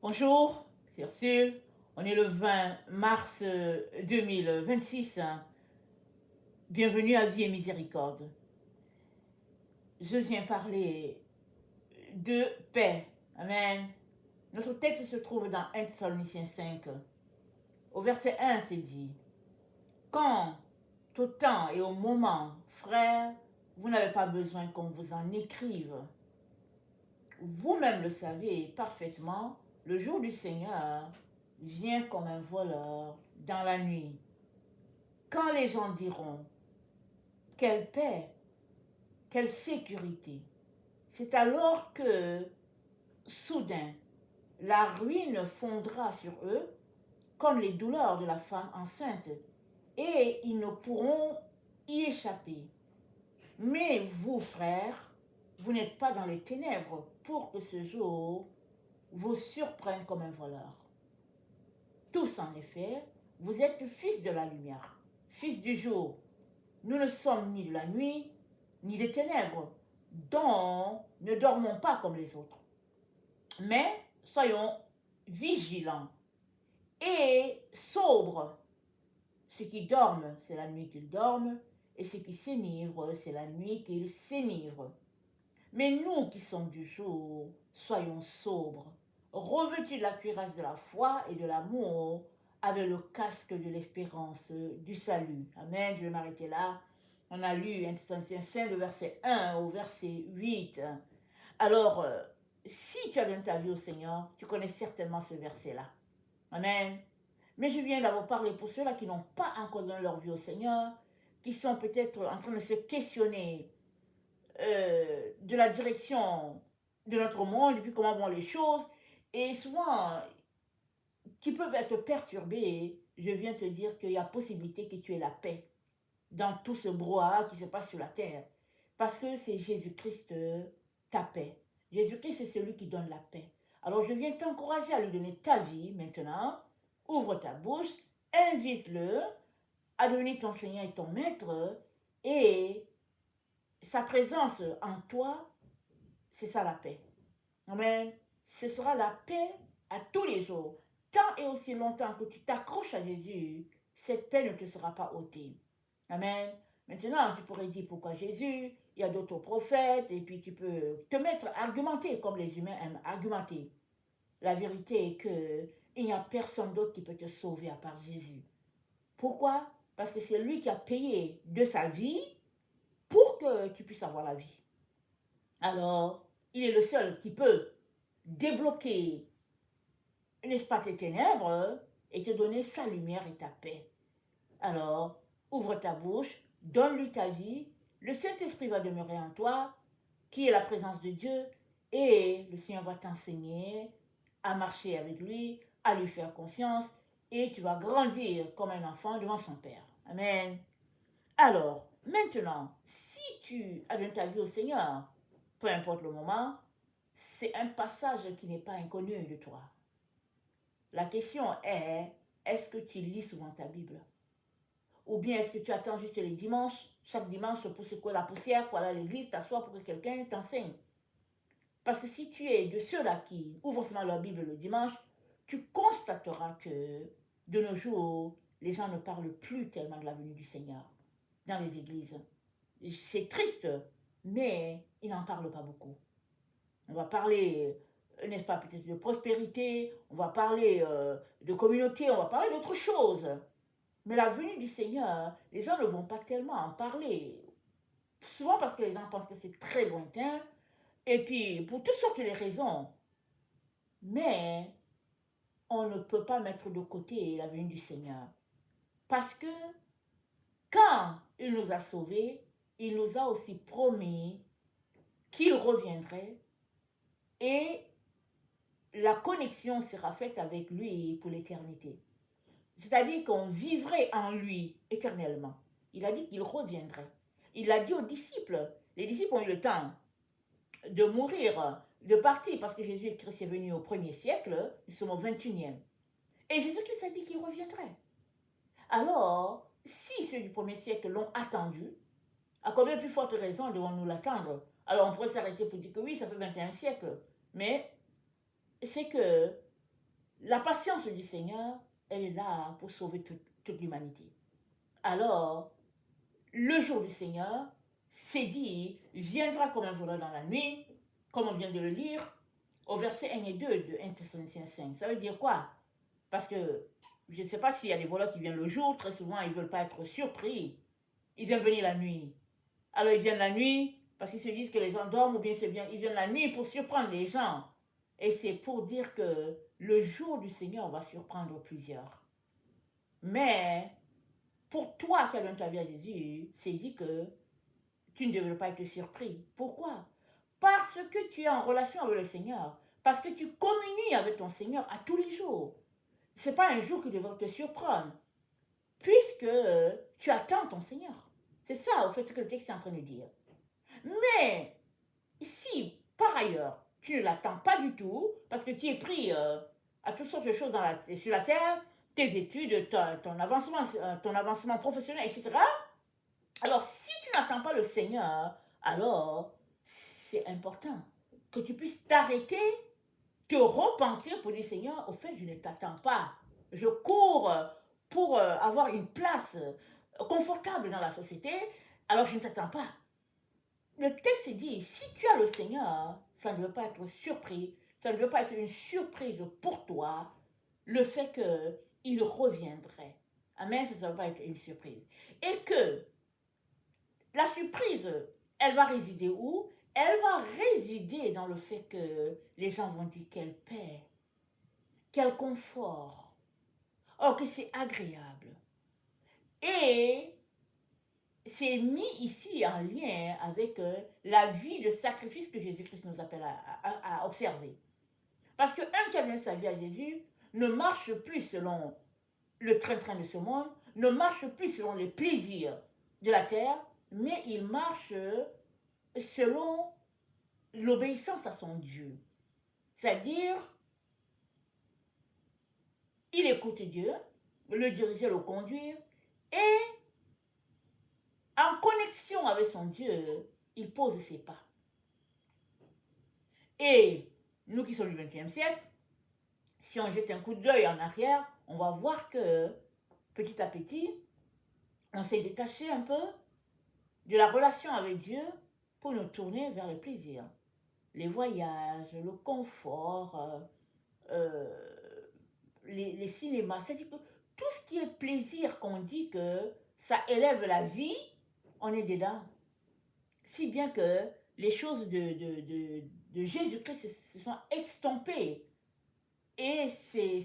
Bonjour, c'est Ursule. On est le 20 mars 2026. Bienvenue à Vie et Miséricorde. Je viens parler de paix. Amen. Notre texte se trouve dans 1 Thessaloniciens 5. Au verset 1, c'est dit: Quand, au temps et au moment, frères, vous n'avez pas besoin qu'on vous en écrive. Vous-même le savez parfaitement, le jour du Seigneur vient comme un voleur dans la nuit. Quand les gens diront: quelle paix, quelle sécurité, c'est alors que, soudain, la ruine fondra sur eux comme les douleurs de la femme enceinte, et ils ne pourront y échapper. Mais vous, frères, vous n'êtes pas dans les ténèbres pour que ce jour vous surprenne comme un voleur. Tous, en effet, vous êtes fils de la lumière, fils du jour. Nous ne sommes ni de la nuit, ni des ténèbres, donc ne dormons pas comme les autres. Mais soyons vigilants et sobres. Ceux qui dorment, c'est la nuit qu'ils dorment, et ceux qui s'enivrent, c'est la nuit qu'ils s'enivrent. Mais nous qui sommes du jour, soyons sobres, revêtus de la cuirasse de la foi et de l'amour, avec le casque de l'espérance du salut. Amen, je vais m'arrêter là. On a lu 1 Thessaloniciens 5, le verset 1 au verset 8. Alors, si tu as donné ta vie au Seigneur, tu connais certainement ce verset-là. Amen. Mais je viens d'abord parler pour ceux-là qui n'ont pas encore donné leur vie au Seigneur, qui sont peut-être en train de se questionner de la direction de notre monde et puis comment vont les choses. Et souvent, qui peuvent être perturbés. Je viens te dire qu'il y a possibilité que tu aies la paix dans tout ce brouhaha qui se passe sur la terre. Parce que c'est Jésus-Christ, ta paix. Jésus-Christ, c'est celui qui donne la paix. Alors je viens t'encourager à lui donner ta vie maintenant. Ouvre ta bouche, invite-le à devenir ton Seigneur et ton Maître. Et sa présence en toi, c'est ça la paix. Amen. Ce sera la paix à tous les jours. Tant et aussi longtemps que tu t'accroches à Jésus, cette paix ne te sera pas ôtée. Amen. Maintenant, tu pourrais dire pourquoi Jésus, il y a d'autres prophètes, et puis tu peux te mettre à argumenter comme les humains aiment argumenter. La vérité est que il n'y a personne d'autre qui peut te sauver à part Jésus. Pourquoi? Parce que c'est lui qui a payé de sa vie pour que tu puisses avoir la vie. Alors, il est le seul qui peut débloquer, n'est-ce pas, tes ténèbres et te donner sa lumière et ta paix. Alors, ouvre ta bouche, donne-lui ta vie, le Saint-Esprit va demeurer en toi, qui est la présence de Dieu, et le Seigneur va t'enseigner à marcher avec lui, à lui faire confiance, et tu vas grandir comme un enfant devant son Père. Amen. Alors, maintenant, si tu as donné ta vie au Seigneur, peu importe le moment, c'est un passage qui n'est pas inconnu de toi. La question est, est-ce que tu lis souvent ta Bible? Ou bien est-ce que tu attends juste les dimanches, chaque dimanche pour secouer la poussière, pour aller à l'église, t'asseoir pour que quelqu'un t'enseigne? Parce que si tu es de ceux-là qui ouvrent seulement leur Bible le dimanche, tu constateras que de nos jours, les gens ne parlent plus tellement de la venue du Seigneur dans les églises. C'est triste, mais ils n'en parlent pas beaucoup. On va parler, n'est-ce pas, peut-être de prospérité, on va parler de communauté, on va parler d'autres choses. Mais la venue du Seigneur, les gens ne vont pas tellement en parler. Souvent parce que les gens pensent que c'est très lointain, et puis pour toutes sortes de raisons. Mais on ne peut pas mettre de côté la venue du Seigneur. Parce que quand il nous a sauvés, il nous a aussi promis qu'il reviendrait et la connexion sera faite avec lui pour l'éternité. C'est-à-dire qu'on vivrait en lui éternellement. Il a dit qu'il reviendrait. Il l'a dit aux disciples. Les disciples ont eu le temps de mourir, de partir, parce que Jésus-Christ est venu au 1er siècle, nous sommes au 21e. Et Jésus-Christ a dit qu'il reviendrait. Alors, si ceux du 1er siècle l'ont attendu, à combien plus forte raison devons-nous l'attendre? Alors on pourrait s'arrêter pour dire que oui, ça fait 21 siècles. Mais c'est que La patience du Seigneur, elle est là pour sauver toute l'humanité. Alors, le jour du Seigneur, c'est dit, viendra comme un voleur dans la nuit, comme on vient de le lire, au verset 1 et 2 de 1 Thessaloniciens 5. Ça veut dire quoi? Parce que je ne sais pas s'il y a des voleurs qui viennent le jour, très souvent ils ne veulent pas être surpris. Ils aiment venir la nuit. Alors ils viennent la nuit parce qu'ils se disent que les gens dorment ou bien ils viennent la nuit pour surprendre les gens. Et c'est pour dire que le jour du Seigneur va surprendre plusieurs. Mais pour toi qui as donné ta vie à Jésus, c'est dit que tu ne devrais pas être surpris. Pourquoi? Parce que tu es en relation avec le Seigneur. Parce que tu communies avec ton Seigneur à tous les jours. Ce n'est pas un jour qui devrait te surprendre. Puisque tu attends ton Seigneur. C'est ça, au fait, ce que le texte est en train de dire. Mais si, par ailleurs, tu ne l'attends pas du tout, parce que tu es pris à toutes sortes de choses sur la terre, tes études, ton avancement professionnel, etc., alors si tu n'attends pas le Seigneur, alors c'est important que tu puisses t'arrêter, te repentir pour dire, Seigneur, au fait, je ne t'attends pas. Je cours pour avoir une place confortable dans la société, alors je ne t'attends pas. Le texte dit, si tu as le Seigneur, ça ne veut pas être surpris, ça ne veut pas être une surprise pour toi, le fait qu'il reviendrait. Amen, ça ne veut pas être une surprise. Et que la surprise, elle va résider où? Elle va résider dans le fait que les gens vont dire quelle paix, quel confort, oh que c'est agréable. Et c'est mis ici en lien avec la vie de sacrifice que Jésus-Christ nous appelle à observer. Parce qu'un qui a donné sa vie à Jésus ne marche plus selon le train-train de ce monde, ne marche plus selon les plaisirs de la terre, mais il marche selon l'obéissance à son Dieu. C'est-à-dire, il écoute Dieu, le diriger, le conduire, et en connexion avec son Dieu, il pose ses pas. Et nous qui sommes du XXe siècle, si on jette un coup d'œil en arrière, on va voir que petit à petit, on s'est détaché un peu de la relation avec Dieu pour nous tourner vers les plaisirs, les voyages, le confort, les cinémas. C'est-à-dire que tout ce qui est plaisir qu'on dit que ça élève la vie, on est dedans. Si bien que les choses de Jésus-Christ se sont estompées. Et c'est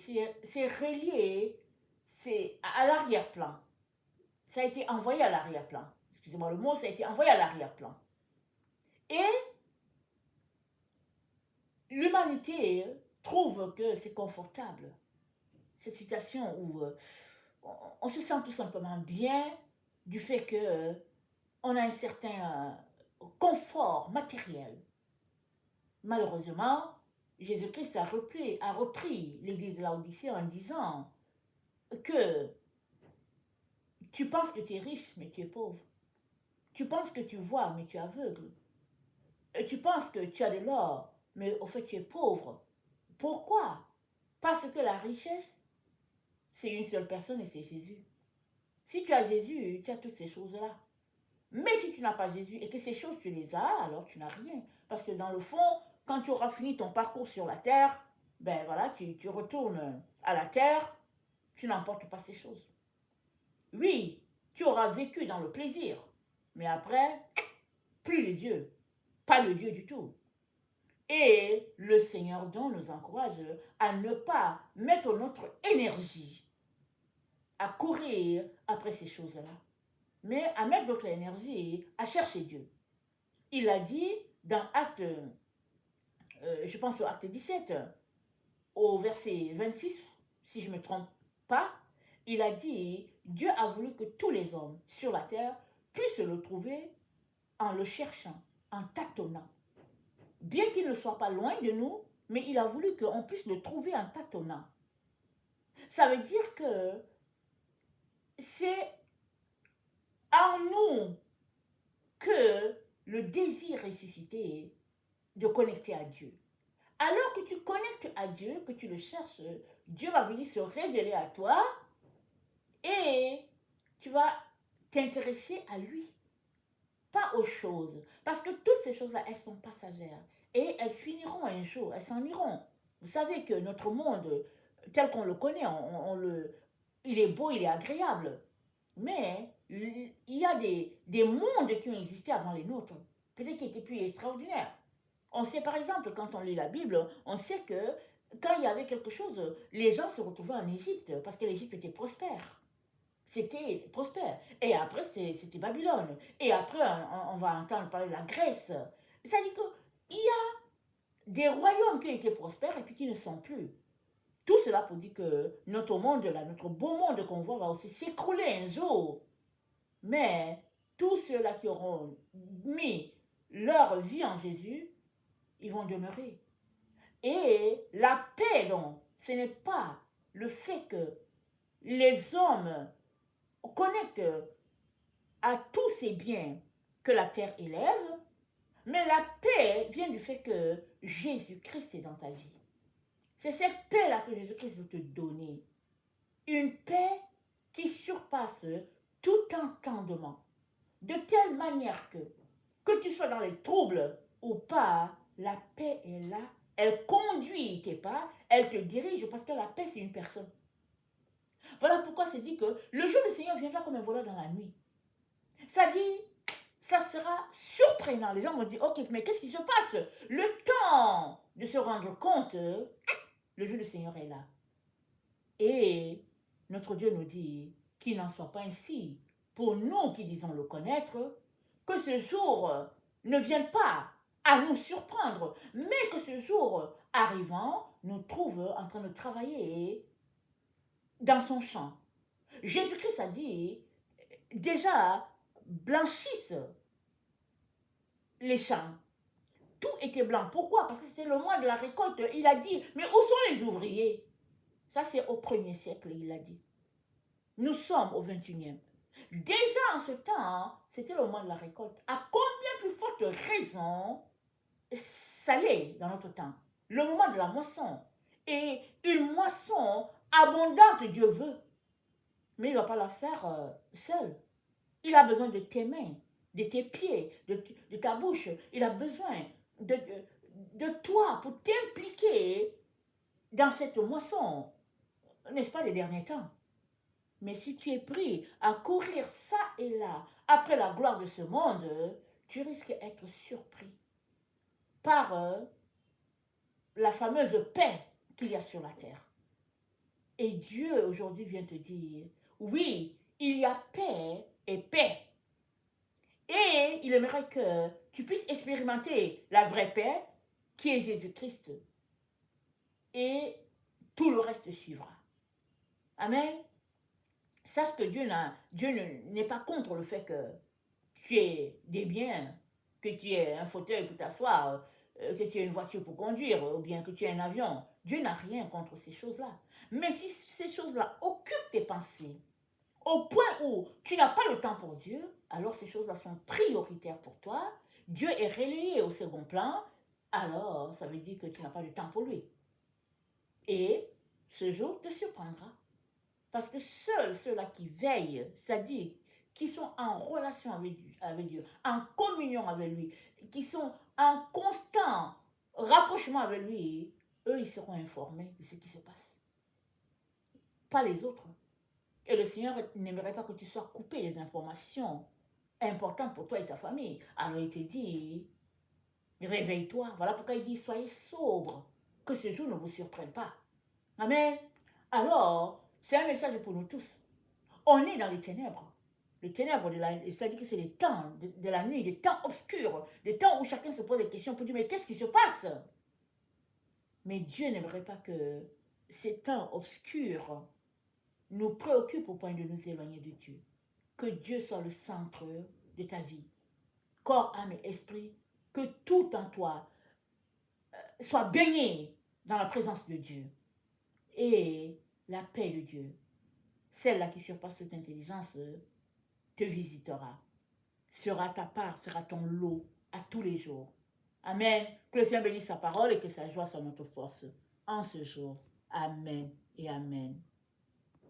relié, c'est à l'arrière-plan. Ça a été envoyé à l'arrière-plan. Excusez-moi le mot, ça a été envoyé à l'arrière-plan. Et l'humanité trouve que c'est confortable. Cette situation où on se sent tout simplement bien du fait que on a un certain confort matériel. Malheureusement, Jésus-Christ a repris l'église de Laodicée en disant que tu penses que tu es riche, mais tu es pauvre. Tu penses que tu vois, mais tu es aveugle. Et tu penses que tu as de l'or, mais au fait tu es pauvre. Pourquoi? Parce que la richesse, c'est une seule personne et c'est Jésus. Si tu as Jésus, tu as toutes ces choses-là. Mais si tu n'as pas Jésus et que ces choses, tu les as, alors tu n'as rien. Parce que dans le fond, quand tu auras fini ton parcours sur la terre, ben voilà, tu retournes à la terre, tu n'emportes pas ces choses. Oui, tu auras vécu dans le plaisir, mais après, plus de Dieu, pas de Dieu du tout. Et le Seigneur donc nous encourage à ne pas mettre notre énergie à courir après ces choses-là, mais à mettre notre énergie à chercher Dieu. Il a dit dans Acte, je pense au Acte 17, au verset 26, si je ne me trompe pas, il a dit, Dieu a voulu que tous les hommes sur la terre puissent le trouver en le cherchant, en tâtonnant. Bien qu'il ne soit pas loin de nous, mais il a voulu qu'on puisse le trouver en tâtonnant. Ça veut dire que c'est en nous que le désir ressuscité de connecter à Dieu. Alors que tu connectes à Dieu, que tu le cherches, Dieu va venir se révéler à toi et tu vas t'intéresser à lui, pas aux choses. Parce que toutes ces choses-là, elles sont passagères. Et elles finiront un jour, elles s'en iront. Vous savez que notre monde, tel qu'on le connaît, il est beau, il est agréable. Mais il y a des mondes qui ont existé avant les nôtres, peut-être qui étaient plus extraordinaires. On sait par exemple, quand on lit la Bible, on sait que quand il y avait quelque chose, les gens se retrouvaient en Égypte parce que l'Égypte était prospère. C'était prospère. Et après, c'était Babylone. Et après, on va entendre parler de la Grèce. C'est-à-dire qu'il y a des royaumes qui ont été prospères et puis qui ne sont plus. Tout cela pour dire que notre monde, là, notre beau monde qu'on voit va aussi s'écrouler un jour. Mais tous ceux-là qui auront mis leur vie en Jésus, ils vont demeurer. Et la paix, donc, ce n'est pas le fait que les hommes connectent à tous ces biens que la terre élève, mais la paix vient du fait que Jésus-Christ est dans ta vie. C'est cette paix-là que Jésus-Christ veut te donner. Une paix qui surpasse tout entendement. De telle manière que tu sois dans les troubles ou pas, la paix est là. Elle conduit tes pas, elle te dirige parce que la paix, c'est une personne. Voilà pourquoi c'est dit que le jour du Seigneur viendra comme un voleur dans la nuit. Ça dit, ça sera surprenant. Les gens vont dire, ok, mais qu'est-ce qui se passe? Le temps de se rendre compte, le jour du Seigneur est là. Et notre Dieu nous dit qu'il n'en soit pas ainsi. Pour nous qui disons le connaître, que ce jour ne vienne pas à nous surprendre, mais que ce jour arrivant nous trouve en train de travailler dans son champ. Jésus-Christ a dit, déjà, blanchissent les champs. Tout était blanc. Pourquoi? Parce que c'était le mois de la récolte. Il a dit, mais où sont les ouvriers? Ça, c'est au 1er siècle, il a dit. Nous sommes au 21e. Déjà en ce temps, c'était le mois de la récolte. À combien plus forte raison ça l'est dans notre temps? Le moment de la moisson. Et une moisson abondante, Dieu veut. Mais il ne va pas la faire seul. Il a besoin de tes mains, de tes pieds, de ta bouche. Il a besoin de toi pour t'impliquer dans cette moisson, n'est-ce pas, des derniers temps? Mais si tu es pris à courir ça et là après la gloire de ce monde, tu risques d'être surpris par la fameuse paix qu'il y a sur la terre. Et Dieu aujourd'hui vient te dire, oui, il y a paix et paix. Et il aimerait que tu puisses expérimenter la vraie paix qui est Jésus-Christ. Et tout le reste suivra. Amen. Sache que Dieu n'est pas contre le fait que tu aies des biens, que tu aies un fauteuil pour t'asseoir, que tu aies une voiture pour conduire, ou bien que tu aies un avion. Dieu n'a rien contre ces choses-là. Mais si ces choses-là occupent tes pensées, au point où tu n'as pas le temps pour Dieu, alors ces choses-là sont prioritaires pour toi. Dieu est relayé au second plan, alors ça veut dire que tu n'as pas le temps pour lui. Et ce jour te surprendra. Parce que seuls ceux-là qui veillent, c'est-à-dire qui sont en relation avec Dieu, en communion avec lui, qui sont en constant rapprochement avec lui, eux, ils seront informés de ce qui se passe. Pas les autres. Et le Seigneur n'aimerait pas que tu sois coupé des informations importantes pour toi et ta famille. Alors il te dit, réveille-toi. Voilà pourquoi il dit, soyez sobre, que ce jour ne vous surprenne pas. Amen. Alors, c'est un message pour nous tous. On est dans les ténèbres. Les ténèbres, ça dit que c'est les temps de la nuit, des temps obscurs, des temps où chacun se pose des questions pour dire, mais qu'est-ce qui se passe? Mais Dieu n'aimerait pas que ces temps obscurs nous préoccupent au point de nous éloigner de Dieu. Que Dieu soit le centre de ta vie. Corps, âme et esprit, que tout en toi soit baigné dans la présence de Dieu. Et la paix de Dieu, celle-là qui surpasse toute intelligence, te visitera, sera ta part, sera ton lot à tous les jours. Amen. Que le Seigneur bénisse sa parole et que sa joie soit notre force en ce jour. Amen et amen.